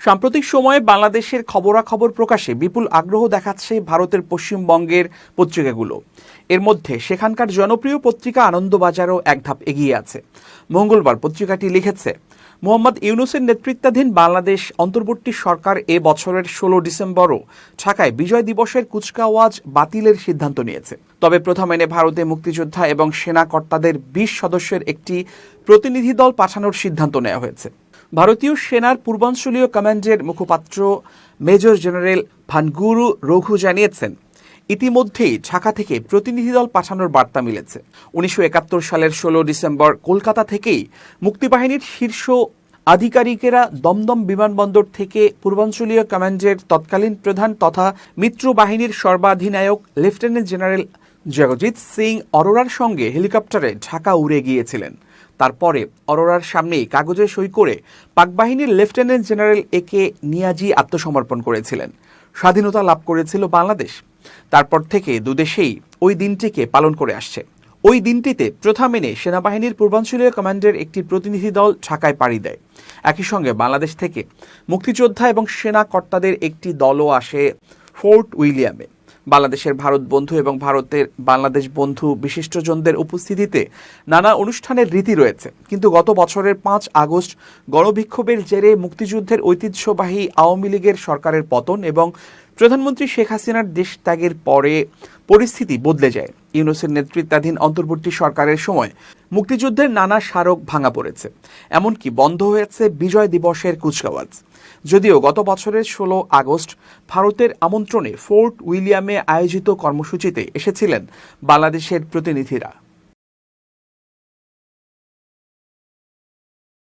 সাম্প্রতিক সময়ে বাংলাদেশের খবরাখবর প্রকাশে বিপুল আগ্রহ দেখাচ্ছে ভারতের পশ্চিমবঙ্গের পত্রিকাগুলো। এর মধ্যে সেখানকার জনপ্রিয় পত্রিকা আনন্দবাজারও এক ধাপ এগিয়ে আছে। মঙ্গলবার পত্রিকাটি লিখেছে, মোহাম্মদ ইউনূসের নেতৃত্বাধীন বাংলাদেশ অন্তর্বর্তী সরকার এ বছরের ১৬ ডিসেম্বরও ঢাকায় বিজয় দিবসের কুচকাওয়াজ বাতিলের সিদ্ধান্ত নিয়েছে। তবে প্রথম এনে ভারতে মুক্তিযোদ্ধা এবং সেনা কর্তাদের ২০ সদস্যের একটি প্রতিনিধি দল পাঠানোর সিদ্ধান্ত নেওয়া হয়েছে। ভারতীয় সেনার পূর্বাঞ্চলীয় কমান্ডের মুখপাত্র মেজর জেনারেল ভানগুরু রঘু জানিয়েছেন, ইতিমধ্যেই ঢাকা থেকে প্রতিনিধি দল পাঠানোর বার্তা মিলেছে। ১৯৭১ সালের ১৬ ডিসেম্বর কলকাতা থেকেই মুক্তিবাহিনীর শীর্ষ আধিকারিকেরা দমদম বিমানবন্দর থেকে পূর্বাঞ্চলীয় কমান্ডের তৎকালীন প্রধান তথা মিত্র বাহিনীর সর্বাধিনায়ক লেফটেন্যান্ট জেনারেল জগজিৎ সিং অরোরার সঙ্গে হেলিকপ্টারে ঢাকা উড়ে গিয়েছিলেন। তারপরে অরোরার সামনেই কাগজে সই করে পাক বাহিনীর লেফটেন্যান্ট জেনারেল একে নিয়াজি আত্মসমর্পণ করেছিলেন। স্বাধীনতা লাভ করেছিল বাংলাদেশ। তারপর থেকে দুদেশেই ওই দিনটিকে পালন করে আসছে। ওই দিনটিতে প্রথম এনে সেনাবাহিনীর পূর্বাঞ্চলীয় কমান্ডের একটি প্রতিনিধি দল ঢাকায় পাড়ি দেয়। একই সঙ্গে বাংলাদেশ থেকে মুক্তিযোদ্ধা এবং সেনা কর্তাদের একটি দলও আসে ফোর্ট উইলিয়ামে। বাংলাদেশের ভারত বন্ধু এবং ভারতের বাংলাদেশ বন্ধু বিশিষ্টজনদের উপস্থিতিতে নানা অনুষ্ঠানের রীতি রয়েছে। কিন্তু গত বছরের ৫ আগস্ট গণবিক্ষোভের জেরে মুক্তিযুদ্ধের ঐতিহ্যবাহী আওয়ামী লীগের সরকারের পতন এবং প্রধানমন্ত্রী শেখ হাসিনার দেশ ত্যাগের পরে পরিস্থিতি বদলে যায়। ইউনূসের নেতৃত্বাধীন অন্তর্বর্তী সরকারের সময় মুক্তিযুদ্ধের নানা স্মারক ভাঙা পড়েছে, এমনকি বন্ধ হয়েছে বিজয় দিবসের কুচকাওয়াজ। যদিও গত বছরের ১৬ আগস্ট ভারতের আমন্ত্রণে ফোর্ট উইলিয়ামে আয়োজিত কর্মসূচিতে এসেছিলেন বাংলাদেশের প্রতিনিধিরা।